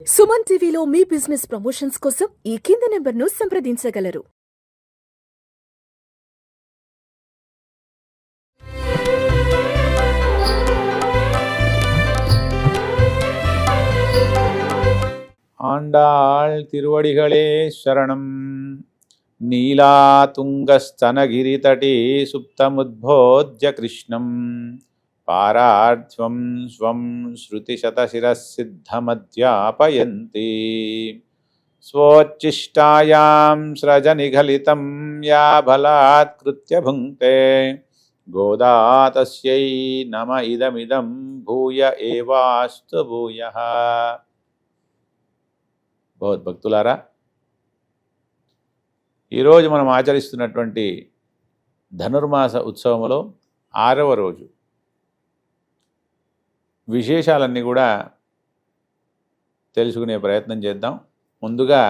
సుమన్ టీవీలో మీ business promotions కోసం ఈ కింది నెంబర్ను సంప్రదించగలరు. ஆண்டாள் திருவடிகளே சரணம். நீலாதுங்கஸ்தனகிரிதटे சுப்தமுத்போத்ய கிருஷ்ணம் பாரார்த்வம் ஸ்வம் ஸ்ருதிசதசிரசித்தமத்யாபயந்தி ஸ்வோச்சிஷ்டாயாம் ஸ்ரஜநிகலிதம் யா பலாத்கிருத்ய புங்க்தே கோதா தஸ்யை நம இதமிதம் భూయ ఏవాస్తు భూయః. భగవద్భక్తులారా, ఈరోజు మనం ఆచరిస్తున్నటువంటి ధనుర్మాస ఉత్సవంలో 6వ రోజు విశేషాలన్నీ కూడా తెలుసుకునే ప్రయత్నం చేద్దాం. ముందుగా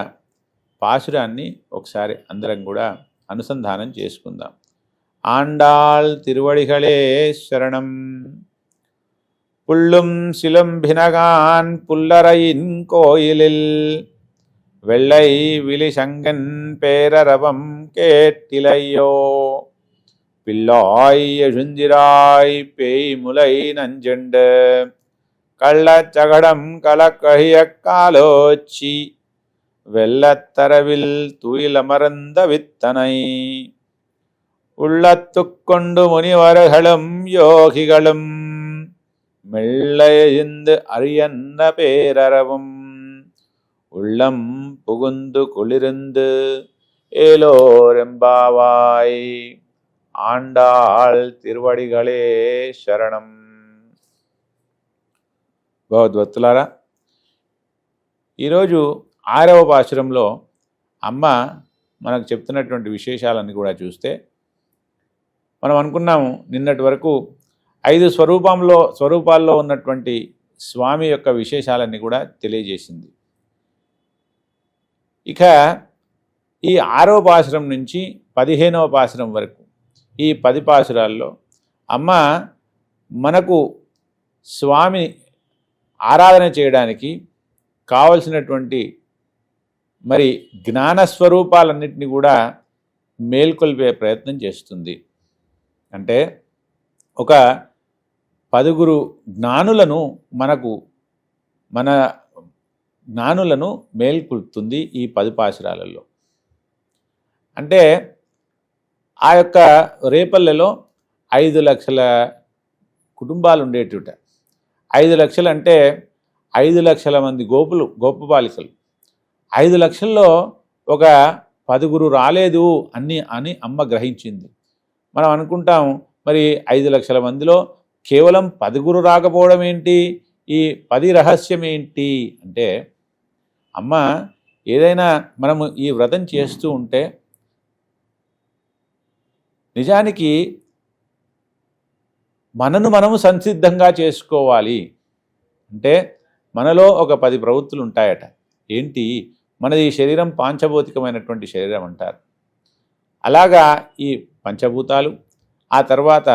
పాశురాన్ని ఒకసారి అందరం కూడా అనుసంధానం చేసుకుందాం. ఆండాళ్ తిరువడిகளே శరణం. புள்ளும் சிலம்பினகான் புல்லரையின் கோயிலில் வெள்ளை விழிசங்கன் பேரரவம் கேட்டிலையோ, பிள்ளாய் எழுந்திராய் பேய்முலை நஞ்செண்டு கள்ளச்சகடம் கலக்கழிய காலோச்சி வெள்ளத்தரவில் துயிலமர்ந்த வித்தனை உள்ளத்துக்கொண்டு முனிவர்களும் யோகிகளும் மெல்லைந்து அரியன்ன பேரறவும் உள்ளம் புகுந்து குளிர்ந்து ஏலோரெம்பாவாய். ఆండాళ్ తిరువడిகளே శరణం. భగవద్భక్తులారా, ఈరోజు 6వ పాశురంలో అమ్మ మనకు చెప్తున్నటువంటి విశేషాలన్నీ కూడా చూస్తే, మనం అనుకున్నాము నిన్నటి వరకు 5 స్వరూపాల్లో ఉన్నటువంటి స్వామి యొక్క విశేషాలన్నీ కూడా తెలియజేసింది. ఇక ఈ 6వ పాశురం నుంచి 15వ పాశురం వరకు ఈ 10 పాశురాల్లో అమ్మ మనకు స్వామి ఆరాధన చేయడానికి కావలసినటువంటి మరి జ్ఞానస్వరూపాలన్నింటినీ కూడా మేల్కొల్పే ప్రయత్నం చేస్తుంది. అంటే ఒక 10 జ్ఞానులను మన జ్ఞానులను మేల్కొల్పుతుంది ఈ 10 పాశురాలలో. అంటే ఆ యొక్క రేపల్లెలో 5 లక్షల కుటుంబాలు ఉండేటుట. 5 లక్షలు అంటే 5 లక్షల మంది గోప బాలికలు. 5 లక్షల్లో ఒక 10 రాలేదు అని అమ్మ గ్రహించింది. మనం అనుకుంటాం, మరి 5 లక్షల మందిలో కేవలం 10 రాకపోవడం ఏంటి, ఈ 10 రహస్యం ఏంటి అంటే, అమ్మ ఏదైనా మనము ఈ వ్రతం చేస్తూ ఉంటే నిజానికి మనము సంసిద్ధంగా చేసుకోవాలి. అంటే మనలో ఒక 10 ప్రవృత్తులు ఉంటాయట. ఏంటి, మనది శరీరం పాంచభౌతికమైనటువంటి శరీరం అంటారు. అలాగా ఈ పంచభూతాలు, ఆ తర్వాత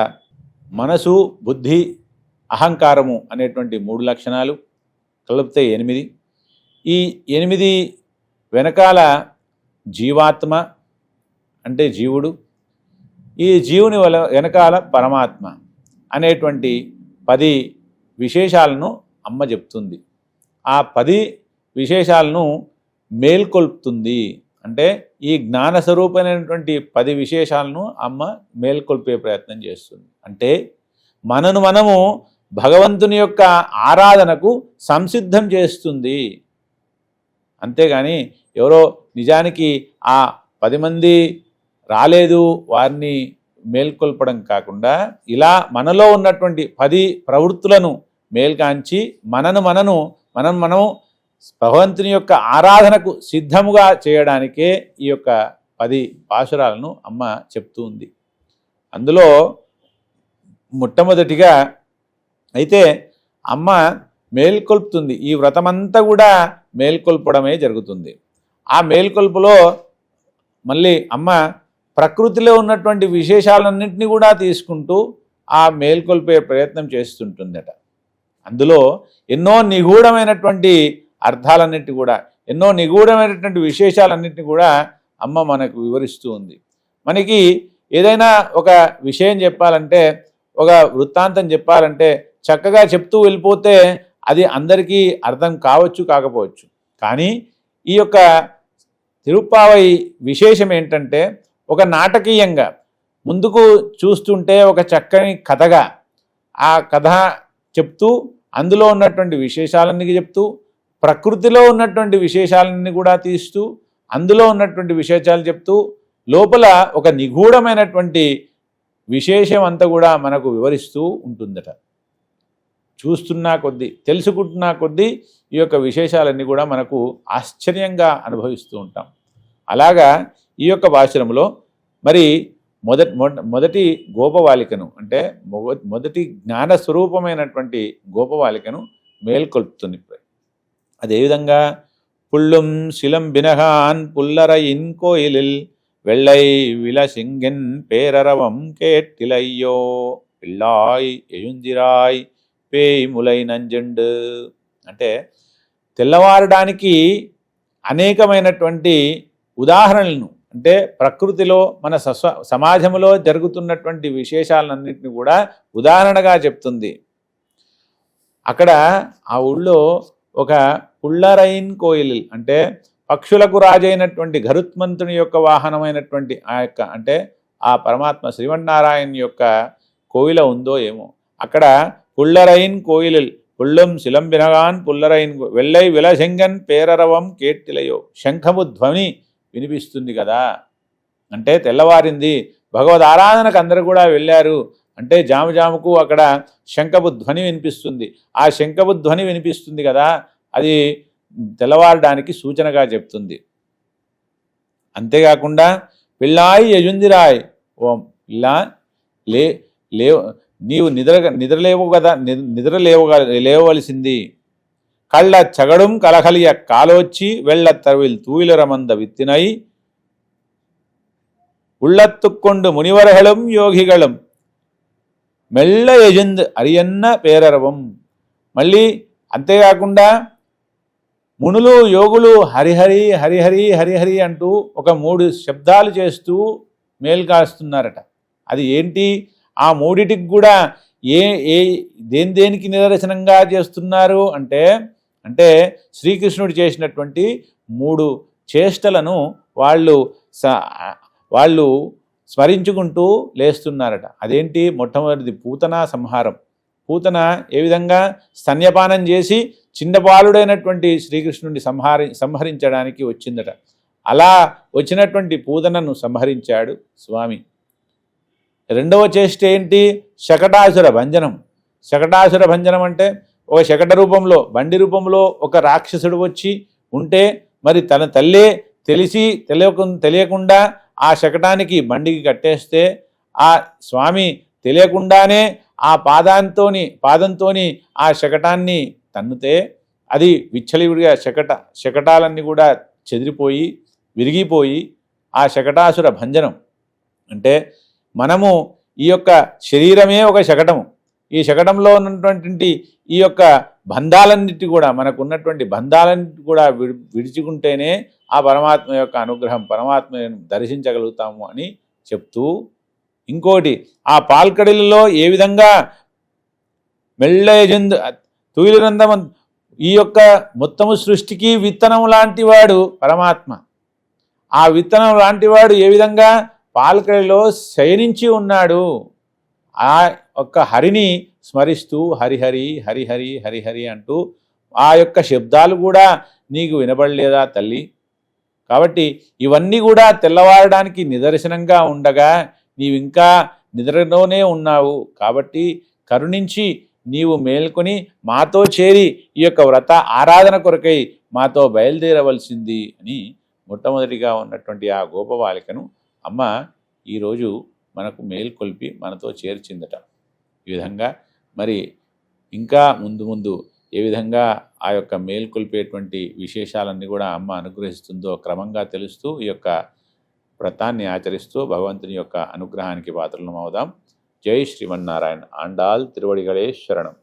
మనసు, బుద్ధి, అహంకారము అనేటువంటి 3 లక్షణాలు కలిపితే 8. ఈ 8 వెనకాల జీవాత్మ అంటే జీవుడు, ఈ జీవుని వెనకాల పరమాత్మ అనేటువంటి 10 విశేషాలను అమ్మ చెప్తుంది. ఆ 10 విశేషాలను మేల్కొల్పుతుంది. అంటే ఈ జ్ఞానస్వరూపమైనటువంటి 10 విశేషాలను అమ్మ మేల్కొల్పే ప్రయత్నం చేస్తుంది. అంటే మనము భగవంతుని యొక్క ఆరాధనకు సంసిద్ధం చేస్తుంది. అంతేగాని ఎవరో నిజానికి ఆ 10 మంది రాలేదు వారిని మేల్కొల్పడం కాకుండా, ఇలా మనలో ఉన్నటువంటి 10 ప్రవృత్తులను మేల్కాంచి మనము భగవంతుని యొక్క ఆరాధనకు సిద్ధముగా చేయడానికే ఈ యొక్క 10 పాశురాలను అమ్మ చెప్తూ ఉంది. అందులో మొట్టమొదటిగా అయితే అమ్మ మేల్కొల్పుతుంది. ఈ వ్రతమంతా కూడా మేల్కొల్పడమే జరుగుతుంది. ఆ మేల్కొల్పులో మళ్ళీ అమ్మ ప్రకృతిలో ఉన్నటువంటి విశేషాలన్నింటినీ కూడా తీసుకుంటూ ఆ మేల్కొల్పే ప్రయత్నం చేస్తుంటుందట. అందులో ఎన్నో నిగూఢమైనటువంటి అర్థాలన్నింటి కూడా, ఎన్నో నిగూఢమైనటువంటి విశేషాలన్నింటినీ కూడా అమ్మ మనకు వివరిస్తూ ఉంది. మనకి ఏదైనా ఒక విషయం చెప్పాలంటే, ఒక వృత్తాంతం చెప్పాలంటే చక్కగా చెప్తూ వెళ్ళిపోతే అది అందరికీ అర్థం కావచ్చు, కాకపోవచ్చు. కానీ ఈ యొక్క తిరుప్పావై విశేషం ఏంటంటే, ఒక నాటకీయంగా ముందుకు చూస్తుంటే ఒక చక్కని కథగా ఆ కథ చెప్తూ, అందులో ఉన్నటువంటి విశేషాలన్నీ చెప్తూ, ప్రకృతిలో ఉన్నటువంటి విశేషాలన్నీ కూడా తీస్తూ, అందులో ఉన్నటువంటి విశేషాలు చెప్తూ, లోపల ఒక నిగూఢమైనటువంటి విశేషం అంతా కూడా మనకు వివరిస్తూ ఉంటుందట. చూస్తున్నా కొద్దీ, తెలుసుకుంటున్నా కొద్దీ ఈ యొక్క విశేషాలన్నీ కూడా మనకు ఆశ్చర్యంగా అనుభవిస్తూ ఉంటాం. అలాగా ఈ యొక్క భాషణంలో మరి మొదటి గోపబాలికను, అంటే మొదటి జ్ఞానస్వరూపమైనటువంటి గోపబాలికను మేల్కొల్పుతుంది. అదేవిధంగా పుల్లుం శిలం బినహాన్ పుల్లరయిన్ కోయిలిల్ వెள்ளై విలసింగెన్ పేరరవం కేట్టిలయ్యో పిల్లాయ్ ఎయుందిరాయ్ పేములై నంజండు. అంటే తెల్లవారడానికి అనేకమైనటువంటి ఉదాహరణలను, అంటే ప్రకృతిలో మన సమాజంలో జరుగుతున్నటువంటి విశేషాలన్నింటినీ కూడా ఉదాహరణగా చెప్తుంది. అక్కడ ఆ ఊళ్ళో ఒక పుల్లరైన్ కోయిల్, అంటే పక్షులకు రాజైనటువంటి గరుత్మంతుని యొక్క వాహనమైనటువంటి ఆ యొక్క, అంటే ఆ పరమాత్మ శ్రీమన్నారాయణ యొక్క కోయిల ఉందో ఏమో. అక్కడ పుల్లరైన్ కోయిల్ పుల్లం శిలంబినగాన్ పుల్లరైన్ వెள்ளై విలశంగన్ పేరరవం కేట్టిలయో. శంఖము ధ్వని వినిపిస్తుంది కదా, అంటే తెల్లవారింది, భగవద్ ఆరాధనకు అందరూ కూడా వెళ్ళారు అంటే జాముకు అక్కడ శంఖపు ధ్వని వినిపిస్తుంది. ఆ శంఖపు ధ్వని వినిపిస్తుంది కదా, అది తెల్లవారడానికి సూచనగా చెప్తుంది. అంతేకాకుండా పిల్లాయి యజుందిరాయ్, ఓ పిల్లా నీవు నిద్రలేవు కదా, లేవవలసింది. కళ్ళ చగడుం కలకలియ కాలోచ్చి వెళ్ళ తరవిల్ తూయిలరమంద విత్తినై ఉళ్ళత్తుక్కొండు మునివరహళం యోగిగళం మెల్ల యజుంద్ అరియన్న పేరరవం. మళ్ళీ అంతేకాకుండా మునులు యోగులు హరిహరి హరిహరి హరిహరి అంటూ ఒక 3 శబ్దాలు చేస్తూ మేల్కాస్తున్నారట. అది ఏంటి? ఆ మూడిటికి కూడా దేనికి నిదర్శనంగా చేస్తున్నారు అంటే శ్రీకృష్ణుడు చేసినటువంటి 3 చేష్టలను వాళ్ళు స్మరించుకుంటూ లేస్తున్నారట. అదేంటి? మొట్టమొదటిది పూతన సంహారం. పూతన ఏ విధంగా స్తన్యపానం చేసి చిన్నబాలుడైనటువంటి శ్రీకృష్ణుడిని సంహరించడానికి వచ్చిందట. అలా వచ్చినటువంటి పూతనను సంహరించాడు స్వామి. రెండవ చేష్ట ఏంటి? శకటాసుర భంజనం. శకటాసుర భంజనం అంటే ఒక శకట రూపంలో, బండి రూపంలో ఒక రాక్షసుడు వచ్చి ఉంటే, మరి తన తల్లే తెలియకుండా ఆ శకటానికి బండికి కట్టేస్తే, ఆ స్వామి తెలియకుండానే ఆ పాదంతోని ఆ శకటాన్ని తన్నుతే అది విచ్చలివిడిగా శకటాలన్నీ కూడా చెదిరిపోయి విరిగిపోయి ఆ శకటాసుర భంజనం. అంటే మనము ఈ యొక్క శరీరమే ఒక శకటము. ఈ శకటంలో ఉన్నటువంటి ఈ యొక్క బంధాలన్నిటి కూడా, మనకు ఉన్నటువంటి బంధాలన్నిటి కూడా విడిచుకుంటేనే ఆ పరమాత్మ యొక్క అనుగ్రహం, పరమాత్మను దర్శించగలుగుతాము అని చెప్తూ, ఇంకోటి ఆ పాల్కడిలలో ఏ విధంగా మెల్లజందు తూయిలందం, ఈ యొక్క మొత్తము సృష్టికి విత్తనం లాంటివాడు పరమాత్మ. ఆ విత్తనం లాంటివాడు ఏ విధంగా పాల్కడిలో శయనించి ఉన్నాడు. ఆ యొక్క హరిని స్మరిస్తూ హరిహరి హరిహరి హరిహరి అంటూ ఆ యొక్క శబ్దాలు కూడా నీకు వినబడలేదా తల్లి? కాబట్టి ఇవన్నీ కూడా తెల్లవారడానికి నిదర్శనంగా ఉండగా నీవింకా నిద్రలోనే ఉన్నావు. కాబట్టి కరుణించి నీవు మేల్కొని మాతో చేరి ఈ యొక్క వ్రత ఆరాధన కొరకై మాతో బయలుదేరవలసింది అని మొట్టమొదటిగా ఉన్నటువంటి ఆ గోపబాలికను అమ్మ ఈరోజు మనకు మేల్కొల్పి మనతో చేర్చిందట. ఈ విధంగా మరి ఇంకా ముందు ఏ విధంగా ఆ యొక్క మేల్కొల్పేటువంటి విశేషాలన్నీ కూడా అమ్మ అనుగ్రహిస్తుందో క్రమంగా తెలుస్తూ ఈ యొక్క వ్రతాన్ని ఆచరిస్తూ భగవంతుని యొక్క అనుగ్రహానికి పాత్రలం అవుదాం. జై శ్రీమన్నారాయణ. ఆండాల్ తిరువడిగళే శరణం.